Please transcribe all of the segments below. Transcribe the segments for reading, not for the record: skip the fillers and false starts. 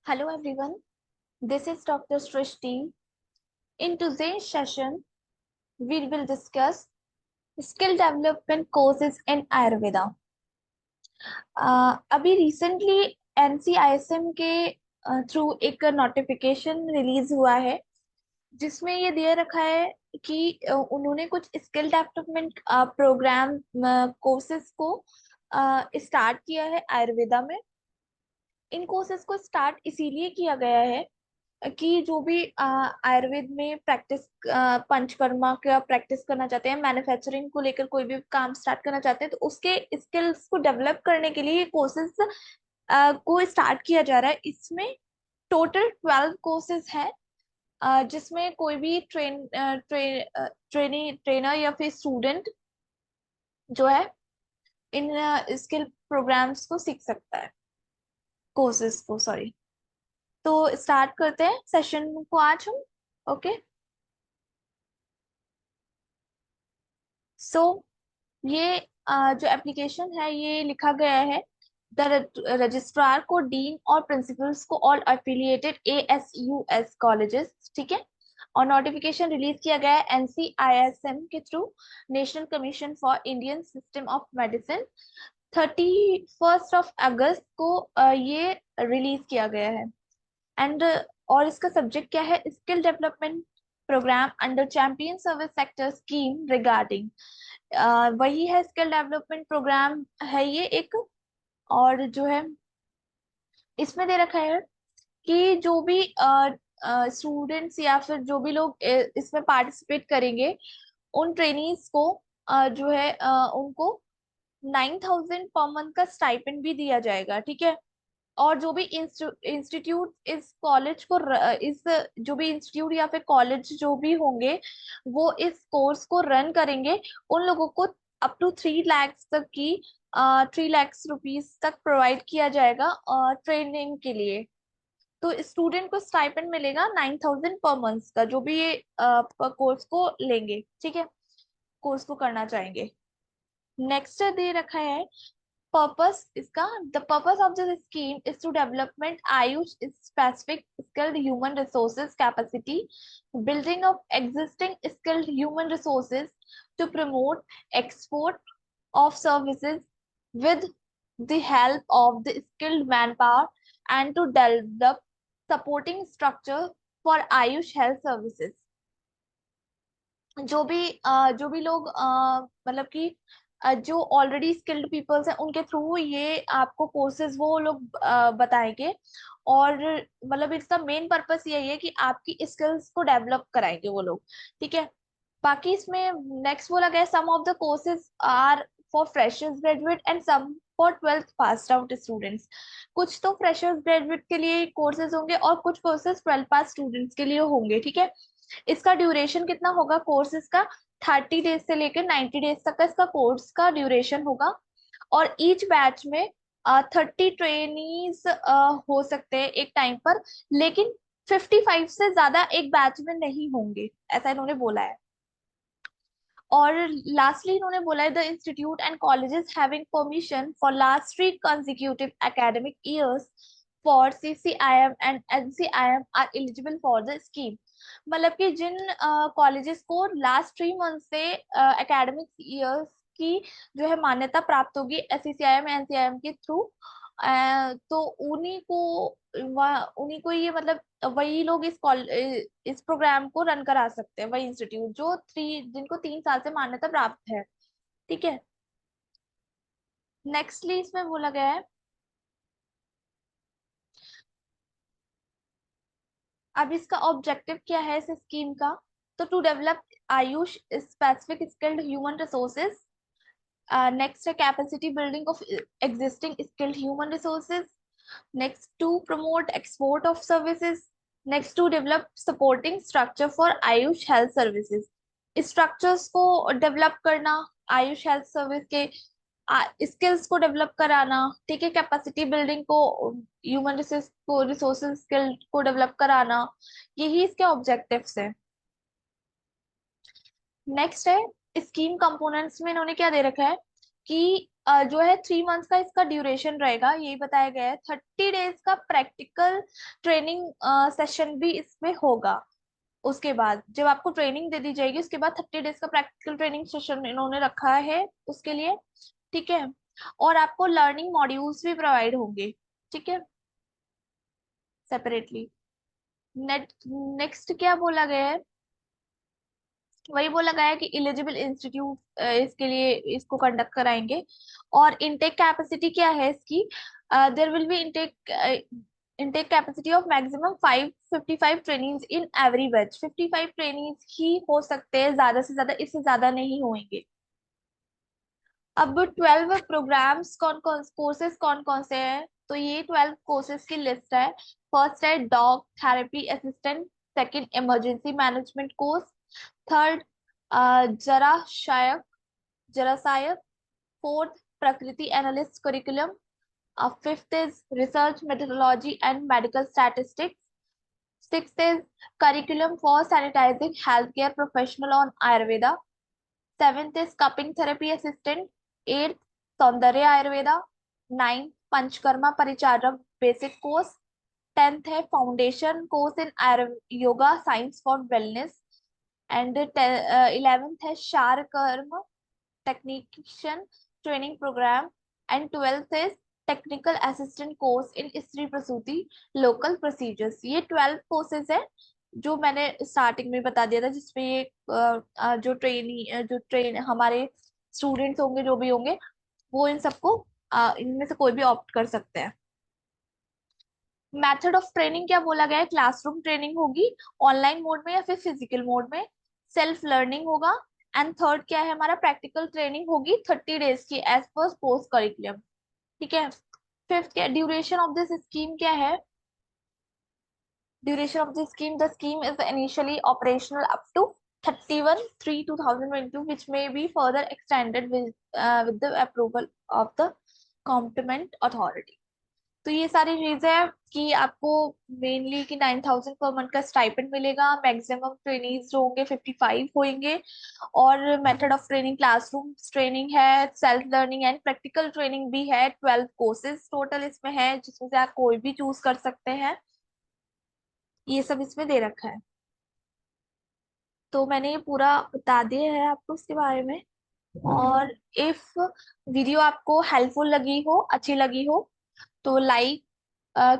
Hello everyone, this is Dr. Srishti. In today's session, we will discuss skill development courses in Ayurveda. अभी recently NCISM के through एक notification release हुआ है जिसमें ये दे रखा है कि उन्होंने कुछ स्किल डेवलपमेंट प्रोग्राम कोर्सेज को स्टार्ट किया है आयुर्वेदा में। इन कोर्सेज को स्टार्ट इसीलिए किया गया है कि जो भी आयुर्वेद में प्रैक्टिस पंचकर्मा का प्रैक्टिस करना चाहते हैं, मैन्युफैक्चरिंग को लेकर कोई भी काम स्टार्ट करना चाहते हैं, तो उसके स्किल्स को डेवलप करने के लिए ये कोर्सेज को स्टार्ट किया जा रहा है। इसमें टोटल 12 कोर्सेज है, जिसमें कोई भी ट्रेनर या फिर स्टूडेंट जो है इन स्किल प्रोग्राम्स को सीख सकता है, कोर्सेज को, सॉरी। तो स्टार्ट करते हैं सेशन को आज हम। ओके, सो ये जो एप्लीकेशन है ये लिखा गया है द रजिस्ट्रार को, डीन और प्रिंसिपल्स को, ऑल एफिलिएटेड ASUS कॉलेजेस, ठीक है। और नोटिफिकेशन रिलीज किया गया है NCISM के through, national commission for Indian system of medicine. 31 अगस्त को ये रिलीज किया गया है। एंड और इसका सब्जेक्ट क्या है? Skill development programme under champion service sector scheme regarding, वही है स्किल डेवलपमेंट प्रोग्राम है ये एक। और जो है इसमें दे रखा है कि जो भी स्टूडेंट्स या फिर जो भी लोग इसमें पार्टिसिपेट करेंगे, उन ट्रेनीज को जो है उनको 9,000 पर मंथ का स्टाइपेंड भी दिया जाएगा, ठीक है। और जो भी इंस्टीट्यूट इस कॉलेज को इस जो भी इंस्टीट्यूट या फिर कॉलेज जो भी होंगे वो इस कोर्स को रन करेंगे, उन लोगों को अप टू 3 लाख तक की 3 लाख रुपीज तक प्रोवाइड किया जाएगा ट्रेनिंग के लिए। तो स्टूडेंट को स्टाइपेंड मिलेगा 9,000 पर मंथ का, जो भी ये कोर्स को लेंगे, ठीक है, कोर्स को करना चाहेंगे। नेक्स्ट दे रखा है पर्पस इसका। The purpose of this scheme is to development AYUSH specific skilled human resources capacity, building of existing skilled human resources, to promote export of services with the help of the skilled manpower, and to develop supporting structure for Ayush health services। जो भी लोग मतलब कि जो already skilled peoples हैं उनके through ये आपको कोर्सेज वो लोग बताएंगे। और मतलब इसका मेन पर्पस यही है कि आपकी स्किल्स को डेवलप कराएंगे वो लोग, ठीक है। बाकी इसमें नेक्स्ट बोला गया some of the courses are for freshers graduate and some for 12th pass out students. कुछ तो फ्रेशर्स ग्रेजुएट के लिए कोर्सेज होंगे और कुछ कोर्सेज 12th पास स्टूडेंट्स के लिए होंगे, ठीक है। इसका ड्यूरेशन कितना होगा कोर्सेज का? 30 डेज से लेकर 90 डेज तक का इसका कोर्स का ड्यूरेशन होगा। और ईच बैच में 30 ट्रेनीज हो सकते हैं एक टाइम पर, लेकिन 55 से ज्यादा एक बैच में नहीं होंगे, ऐसा इन्होंने बोला है। और लास्टली इन्होंने बोला है the institute and colleges having permission for last 3 consecutive academic years for CCIM and NCIM are eligible for the scheme. मतलब कि जिन कॉलेजेस को लास्ट 3 मंथ से एकेडमिक ईयर्स की जो है मान्यता प्राप्त होगी CCIM NCIM के थ्रू, तो उन्हीं को ये मतलब वही लोग इस प्रोग्राम को रन करा सकते हैं, वही इंस्टीट्यूट जो जिनको 3 साल से मान्यता प्राप्त है, ठीक है। नेक्स्टली इसमें बोला गया है अब इसका ऑब्जेक्टिव क्या है इस स्कीम का। तो to develop AYUSH specific skilled human resources, next है capacity building of existing skilled human resources, next to promote export of services, next to develop supporting structure for Ayush health services. Structures को develop करना, Ayush health service के skills को develop कराना, ठीक है, capacity building को, human resources skill को develop कराना, यही इसके ऑब्जेक्टिव्स है। नेक्स्ट है स्कीम कंपोनेंट्स में इन्होंने क्या दे रखा है कि जो है 3 मंथ्स का इसका ड्यूरेशन रहेगा, यही बताया गया है। 30 डेज का प्रैक्टिकल ट्रेनिंग सेशन भी इसमें होगा। उसके बाद जब आपको ट्रेनिंग दे दी जाएगी, उसके बाद 30 डेज का प्रैक्टिकल ट्रेनिंग सेशन इन्होंने रखा है उसके लिए, ठीक है। और आपको लर्निंग मॉड्यूल्स भी प्रोवाइड होंगे, ठीक है, सेपरेटली। नेक्स्ट क्या बोला गया है, वही बोला गया है कि एलिजिबल इंस्टीट्यूट इसके लिए इसको कंडक्ट कराएंगे। और इनटेक कैपेसिटी क्या है इसकी, there will be intake capacity of maximum 555 trainings in every batch. 55 trainings ही हो सकते हैं, ज्यादा से ज्यादा, इससे ज्यादा नहीं होंगे। अब 12 प्रोग्राम्स कौन कौन, कोर्सेज कौन कौन से हैं, तो ये 12 कोर्सेज की लिस्ट है। फर्स्ट है dog therapy assistant, second emergency management course, third जराशायक जरासायक, फोर्थ प्रकृति analyst curriculum, fifth is research methodology and medical statistics, sixth is curriculum for sanitising health care professional on Ayurveda, seventh is cupping therapy assistant, eighth सौंदर्य Ayurveda, ninth Panchakarma परिचारक basic course, tenth है foundation course in yoga science for wellness, and 11th है शार कर्म technician training program, and 12th is technical assistant course in स्त्री प्रसूति local procedures. ये 12 courses है जो मैंने स्टार्टिंग में बता दिया था, जिसमें ये जो ट्रेन हमारे स्टूडेंट्स होंगे, जो भी होंगे, वो इन सबको इनमें से कोई भी ऑप्ट कर सकते हैं। मेथड ऑफ ट्रेनिंग क्या बोला गया है, क्लासरूम ट्रेनिंग होगी, ऑनलाइन मोड में या फिर फिजिकल मोड में, सेल्फ लर्निंग होगा। एंड थर्ड क्या है हमारा, प्रैक्टिकल ट्रेनिंग होगी 30 डेज की एज पर पोस्ट करिकुलम, ठीक है। फिफ्थ क्या, ड्यूरेशन ऑफ दिस स्कीम क्या है, duration of the scheme, the scheme is initially operational up to 31/3/2022 which may be further extended with the approval of the competent authority। तो ये सारी चीजें हैं कि आपको मेनली कि 9,000 पर मंथ का स्टाइपेंड मिलेगा, मैक्सिमम ट्रेनिंग्स जो होंगे 55 होंगे, और method of training classroom training है, self learning and practical training भी है। 12 कोर्सेज टोटल इसमें है, जिसमें से आप कोई भी चूज कर सकते हैं। ये सब इसमें दे रखा है, तो मैंने ये पूरा बता दिया है आपको इसके बारे में। और इफ वीडियो आपको हेल्पफुल लगी हो, अच्छी लगी हो, तो लाइक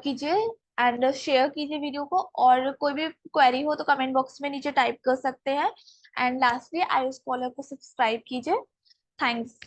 कीजिए एंड शेयर कीजिए वीडियो को। और कोई भी क्वेरी हो तो कमेंट बॉक्स में नीचे टाइप कर सकते हैं। एंड लास्टली आयुष स्कॉलर को सब्सक्राइब कीजिए। थैंक्स।